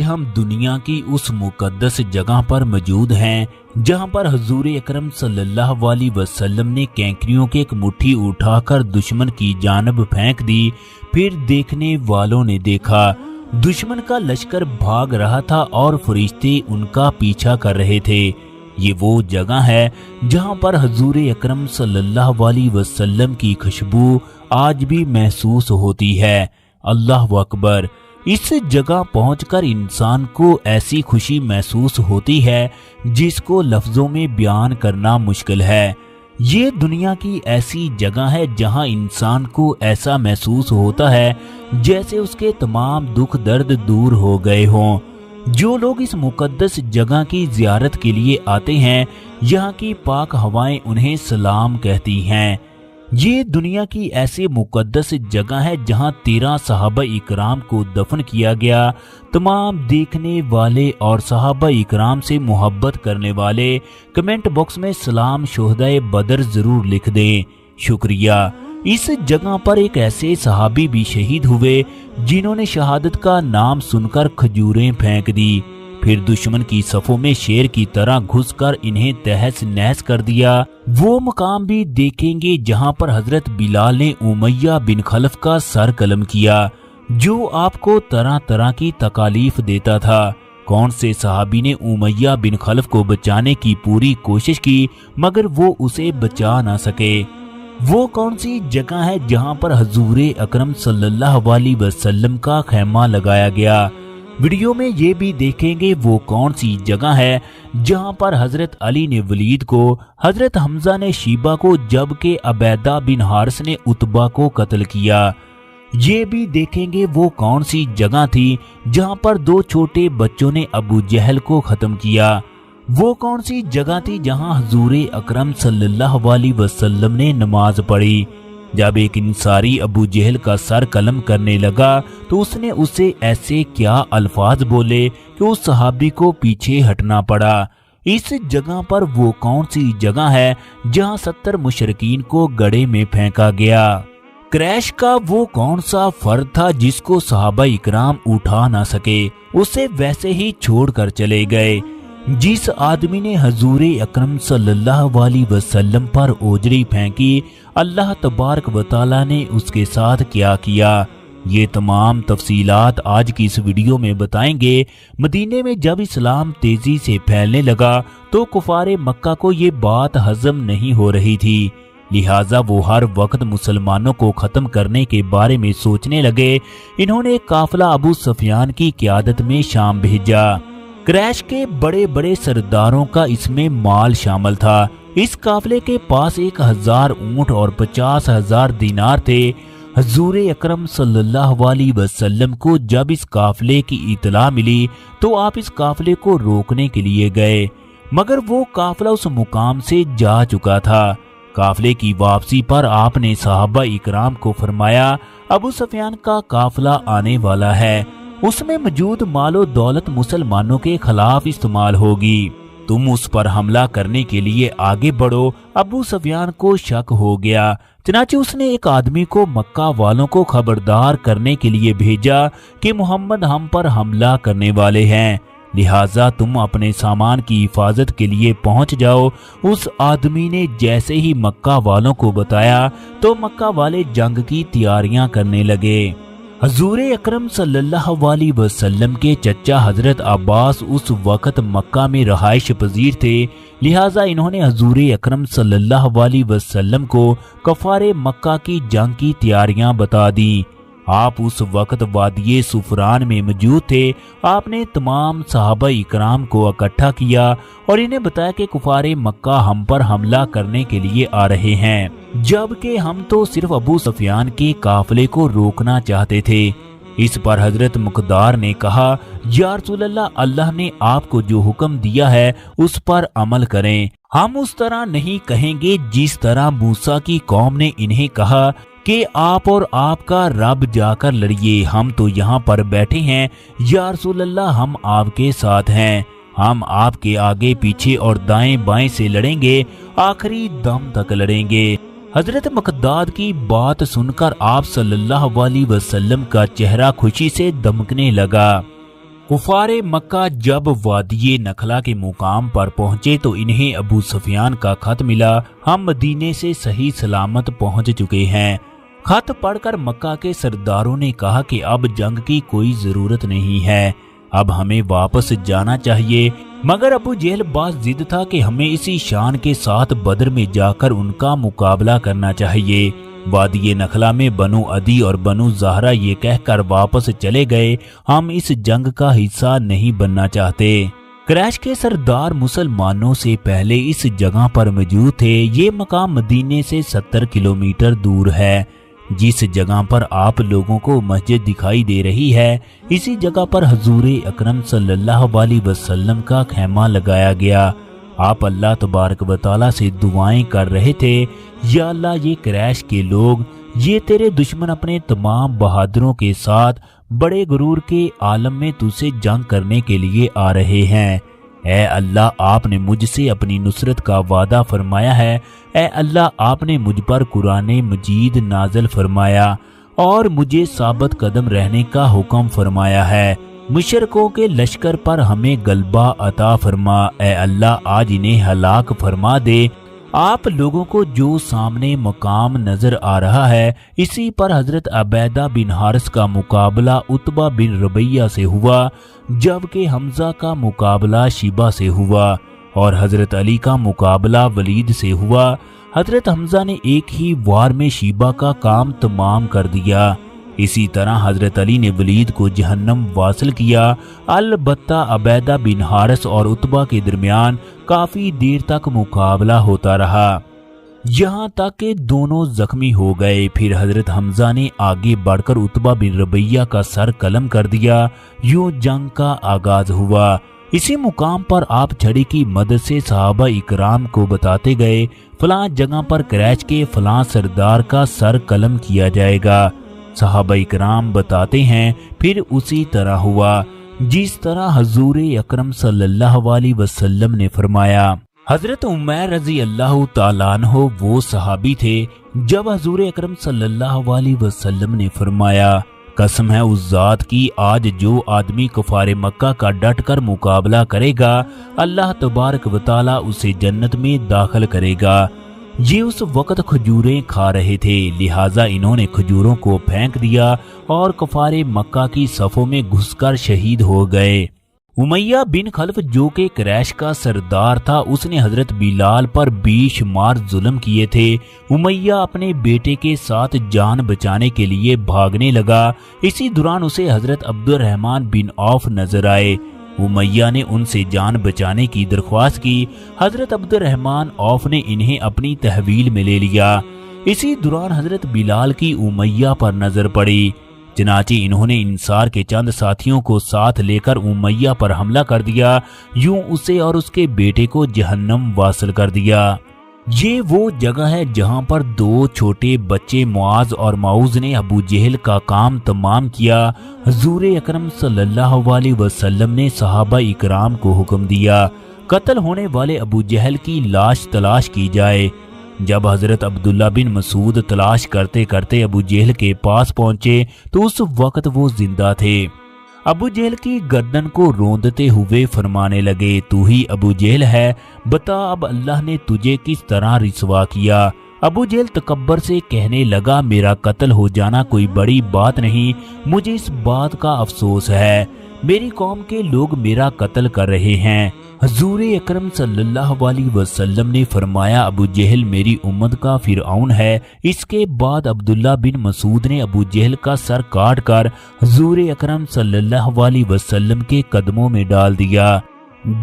ہم دنیا کی اس مقدس جگہ پر موجود ہیں جہاں پر حضور اکرم صلی اللہ علیہ وسلم نے کینکریوں کی ایک مٹھی اٹھا کر دشمن کی جانب پھینک دی۔ پھر دیکھنے والوں نے دیکھا دشمن کا لشکر بھاگ رہا تھا اور فرشتے ان کا پیچھا کر رہے تھے۔ یہ وہ جگہ ہے جہاں پر حضور اکرم صلی اللہ علیہ وسلم کی خوشبو آج بھی محسوس ہوتی ہے۔ اللہ اکبر! اس جگہ پہنچ کر انسان کو ایسی خوشی محسوس ہوتی ہے جس کو لفظوں میں بیان کرنا مشکل ہے۔ یہ دنیا کی ایسی جگہ ہے جہاں انسان کو ایسا محسوس ہوتا ہے جیسے اس کے تمام دکھ درد دور ہو گئے ہوں۔ جو لوگ اس مقدس جگہ کی زیارت کے لیے آتے ہیں، یہاں کی پاک ہوائیں انہیں سلام کہتی ہیں۔ یہ دنیا کی ایسی مقدس جگہ ہے جہاں 13 صحابہ اکرام کو دفن کیا گیا۔ تمام دیکھنے والے اور صحابہ اکرام سے محبت کرنے والے کمنٹ باکس میں سلام شہدائے بدر ضرور لکھ دیں۔ شکریہ۔ اس جگہ پر ایک ایسے صحابی بھی شہید ہوئے جنہوں نے شہادت کا نام سن کر کھجوریں پھینک دی، پھر دشمن کی صفوں میں شیر کی طرح گھس کر انہیں تہس نہس کر دیا۔ وہ مقام بھی دیکھیں گے جہاں پر حضرت بلال نے امیہ بن خلف کا سر قلم کیا، جو آپ کو طرح طرح کی تکالیف دیتا تھا۔ کون سے صحابی نے امیہ بن خلف کو بچانے کی پوری کوشش کی مگر وہ اسے بچا نہ سکے؟ وہ کون سی جگہ ہے جہاں پر حضور اکرم صلی اللہ علیہ وسلم کا خیمہ لگایا گیا؟ ویڈیو میں یہ بھی دیکھیں گے وہ کون سی جگہ ہے جہاں پر حضرت علی نے ولید کو، حضرت حمزہ نے شیبہ کو، جبکہ عبیدہ بن حارث نے عتبہ کو قتل کیا۔ یہ بھی دیکھیں گے وہ کون سی جگہ تھی جہاں پر 2 چھوٹے بچوں نے ابو جہل کو ختم کیا۔ وہ کون سی جگہ تھی جہاں حضور اکرم صلی اللہ علیہ وسلم نے نماز پڑھی؟ جب ایک انصاری ابو جہل کا سر قلم کرنے لگا تو اس نے اسے ایسے کیا الفاظ بولے کہ اس صحابی کو پیچھے ہٹنا پڑا۔ اس جگہ پر وہ کون سی جگہ ہے جہاں 70 مشرکین کو گڑھے میں پھینکا گیا؟ قریش کا وہ کون سا فرد تھا جس کو صحابہ اکرام اٹھا نہ سکے، اسے ویسے ہی چھوڑ کر چلے گئے؟ جس آدمی نے حضور اکرم صلی اللہ علیہ وسلم پر اوجری پھینکی، اللہ تبارک و تعالی نے اس کے ساتھ کیا کیا؟ یہ تمام تفصیلات آج کی اس ویڈیو میں بتائیں گے۔ مدینے میں جب اسلام تیزی سے پھیلنے لگا تو کفار مکہ کو یہ بات ہضم نہیں ہو رہی تھی، لہٰذا وہ ہر وقت مسلمانوں کو ختم کرنے کے بارے میں سوچنے لگے۔ انہوں نے ایک قافلہ ابو سفیان کی قیادت میں شام بھیجا۔ قریش کے بڑے بڑے سرداروں کا اس میں مال شامل تھا۔ اس قافلے کے پاس 1000 اونٹ اور 50,000 دینار تھے۔ حضور اکرم صلی اللہ علیہ وسلم کو جب اس قافلے کی اطلاع ملی تو آپ اس قافلے کو روکنے کے لیے گئے، مگر وہ قافلہ اس مقام سے جا چکا تھا۔ قافلے کی واپسی پر آپ نے صحابہ اکرام کو فرمایا، ابو سفیان کا قافلہ آنے والا ہے، اس میں موجود مال و دولت مسلمانوں کے خلاف استعمال ہوگی، تم اس پر حملہ کرنے کے لیے آگے بڑھو۔ ابو سفیان کو شک ہو گیا، چنانچہ اس نے ایک آدمی کو مکہ والوں کو خبردار کرنے کے لیے بھیجا کہ محمد ہم پر حملہ کرنے والے ہیں، لہٰذا تم اپنے سامان کی حفاظت کے لیے پہنچ جاؤ۔ اس آدمی نے جیسے ہی مکہ والوں کو بتایا تو مکہ والے جنگ کی تیاریاں کرنے لگے۔ حضور اکرم صلی اللہ علیہ وسلم کے چچا حضرت عباس اس وقت مکہ میں رہائش پذیر تھے، لہٰذا انہوں نے حضور اکرم صلی اللہ علیہ وسلم کو کفار مکہ کی جنگ کی تیاریاں بتا دیں۔ آپ اس وقت وادی سفران میں موجود تھے۔ آپ نے تمام صحابہ اکرام کو اکٹھا کیا اور انہیں بتایا کہ کفار مکہ ہم پر حملہ کرنے کے لیے آ رہے ہیں، جبکہ ہم تو صرف ابو سفیان کے قافلے کو روکنا چاہتے تھے۔ اس پر حضرت مقدار نے کہا، یا رسول اللہ، اللہ نے آپ کو جو حکم دیا ہے اس پر عمل کریں، ہم اس طرح نہیں کہیں گے جس طرح موسیٰ کی قوم نے انہیں کہا کہ آپ اور آپ کا رب جا کر لڑیے، ہم تو یہاں پر بیٹھے ہیں، یا رسول اللہ ہم آپ کے ساتھ ہیں، ہم آپ کے آگے پیچھے اور دائیں بائیں سے لڑیں گے، آخری دم تک لڑیں گے۔ حضرت مقداد کی بات سن کر آپ صلی اللہ علیہ وسلم کا چہرہ خوشی سے دمکنے لگا۔ کفار مکہ جب وادی نخلا کے مقام پر پہنچے تو انہیں ابو سفیان کا خط ملا، ہم مدینے سے صحیح سلامت پہنچ چکے ہیں۔ خط پڑھ کر مکہ کے سرداروں نے کہا کہ اب جنگ کی کوئی ضرورت نہیں ہے، اب ہمیں واپس جانا چاہیے، مگر ابو جہل باز ضد تھا کہ ہمیں اسی شان کے ساتھ بدر میں جا کر ان کا مقابلہ کرنا چاہیے۔ وادی نخلا میں بنو عدی اور بنو زہرہ یہ کہہ کر واپس چلے گئے، ہم اس جنگ کا حصہ نہیں بننا چاہتے۔ قریش کے سردار مسلمانوں سے پہلے اس جگہ پر موجود تھے۔ یہ مقام مدینے سے 70 کلومیٹر دور ہے۔ جس جگہ پر آپ لوگوں کو مسجد دکھائی دے رہی ہے، اسی جگہ پر حضور اکرم صلی اللہ علیہ وسلم کا خیمہ لگایا گیا۔ آپ اللہ تبارک و تعالیٰ سے دعائیں کر رہے تھے، یا اللہ یہ قریش کے لوگ، یہ تیرے دشمن اپنے تمام بہادروں کے ساتھ بڑے غرور کے عالم میں تجھ سے جنگ کرنے کے لیے آ رہے ہیں۔ اے اللہ آپ نے مجھ سے اپنی نصرت کا وعدہ فرمایا ہے، اے اللہ آپ نے مجھ پر قرآن مجید نازل فرمایا اور مجھے ثابت قدم رہنے کا حکم فرمایا ہے۔ مشرکوں کے لشکر پر ہمیں غلبہ عطا فرما، اے اللہ آج انہیں ہلاک فرما دے۔ آپ لوگوں کو جو سامنے مقام نظر آ رہا ہے، اسی پر حضرت عبیدہ بن حارث کا مقابلہ عتبہ بن ربیعہ سے ہوا، جبکہ حمزہ کا مقابلہ شیبہ سے ہوا اور حضرت علی کا مقابلہ ولید سے ہوا۔ حضرت حمزہ نے ایک ہی وار میں شیبہ کا کام تمام کر دیا، اسی طرح حضرت علی نے ولید کو جہنم واصل کیا۔ البتہ عبیدہ بن حارث اور عتبہ کے درمیان کافی دیر تک مقابلہ ہوتا رہا، یہاں تک کہ دونوں زخمی ہو گئے۔ پھر حضرت حمزہ نے آگے بڑھ کر عتبہ بن ربیعہ کا سر قلم کر دیا، یوں جنگ کا آغاز ہوا۔ اسی مقام پر آپ چھڑی کی مدد سے صحابہ اکرام کو بتاتے گئے، فلاں جگہ پر قریش کے فلاں سردار کا سر قلم کیا جائے گا۔ صحابہ اکرام بتاتے ہیں، پھر اسی طرح ہوا جس طرح حضور اکرم صلی اللہ علیہ وسلم نے فرمایا۔ حضرت عمیر رضی اللہ تعالیٰ عنہ وہ صحابی تھے جب حضور اکرم صلی اللہ علیہ وسلم نے فرمایا، قسم ہے اس ذات کی آج جو آدمی کفار مکہ کا ڈٹ کر مقابلہ کرے گا، اللہ تبارک و تعالیٰ اسے جنت میں داخل کرے گا۔ یہ اس وقت کھجوریں کھا رہے تھے، لہٰذا انہوں نے کھجوروں کو پھینک دیا اور کفار مکہ کی صفوں میں گھس کر شہید ہو گئے۔ امیہ بن خلف جو کہ قریش کا سردار تھا، اس نے حضرت بلال پر بے شمار ظلم کیے تھے۔ امیہ اپنے بیٹے کے ساتھ جان بچانے کے لیے بھاگنے لگا، اسی دوران اسے حضرت عبد الرحمن بن عوف نظر آئے۔ امیہ نے ان سے جان بچانے کی درخواست کی، حضرت عبد الرحمن عوف نے انہیں اپنی تحویل میں لے لیا۔ اسی دوران حضرت بلال کی امیہ پر نظر پڑی، چنانچہ انہوں نے انصار کے چند ساتھیوں کو ساتھ لے کر امیہ پر حملہ کر دیا، یوں اسے اور اس کے بیٹے کو جہنم واصل کر دیا۔ یہ وہ جگہ ہے جہاں پر دو چھوٹے بچے معاذ اور معوذ نے ابو جہل کا کام تمام کیا۔ حضور اکرم صلی اللہ علیہ وسلم نے صحابہ اکرام کو حکم دیا، قتل ہونے والے ابو جہل کی لاش تلاش کی جائے۔ جب حضرت عبداللہ بن مسعود تلاش کرتے کرتے ابو جہل کے پاس پہنچے تو اس وقت وہ زندہ تھے۔ ابو جہل کی گردن کو روندتے ہوئے فرمانے لگے، تو ہی ابو جہل ہے، بتا اب اللہ نے تجھے کس طرح رسوا کیا۔ ابو جہل تکبر سے کہنے لگا، میرا قتل ہو جانا کوئی بڑی بات نہیں، مجھے اس بات کا افسوس ہے، میری قوم کے لوگ میرا قتل کر رہے ہیں۔ حضور اکرم صلی اللہ علیہ وسلم نے فرمایا، ابو جہل میری امت کا فرعون ہے۔ اس کے بعد عبداللہ بن مسعود نے ابو جہل کا سر کاٹ کر حضور اکرم صلی اللہ علیہ وسلم کے قدموں میں ڈال دیا۔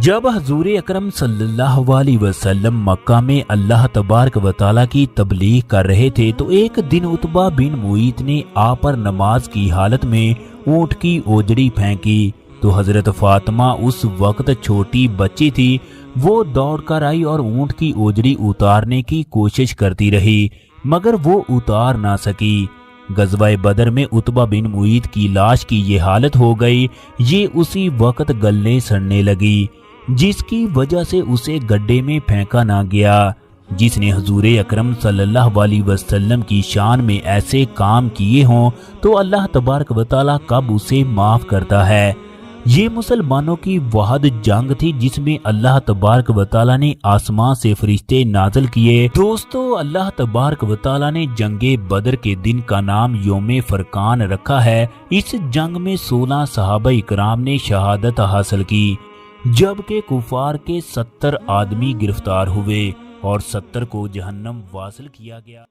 جب حضور اکرم صلی اللہ علیہ وسلم مکہ میں اللہ تبارک و تعالیٰ کی تبلیغ کر رہے تھے تو ایک دن عتبہ بن معیط نے آپ پر نماز کی حالت میں اونٹ کی اوجڑی پھینکی تو حضرت فاطمہ اس وقت چھوٹی بچی تھی، وہ دوڑ کر آئی اور اونٹ کی اوجڑی اتارنے کی کوشش کرتی رہی مگر وہ اتار نہ سکی۔ غزوہ بدر میں عتبہ بن معیط کی لاش کی یہ حالت ہو گئی، یہ اسی وقت گلنے سڑنے لگی جس کی وجہ سے اسے گڈھے میں پھینکا نہ گیا۔ جس نے حضور اکرم صلی اللہ علیہ وسلم کی شان میں ایسے کام کیے ہوں تو اللہ تبارک و تعالیٰ کب اسے معاف کرتا ہے۔ یہ مسلمانوں کی واحد جنگ تھی جس میں اللہ تبارک و تعالیٰ نے آسمان سے فرشتے نازل کیے۔ دوستو، اللہ تبارک و تعالیٰ نے جنگ بدر کے دن کا نام یوم فرقان رکھا ہے۔ اس جنگ میں 16 صحابہ اکرام نے شہادت حاصل کی، جبکہ کفار کے 70 آدمی گرفتار ہوئے اور 70 کو جہنم واصل کیا گیا۔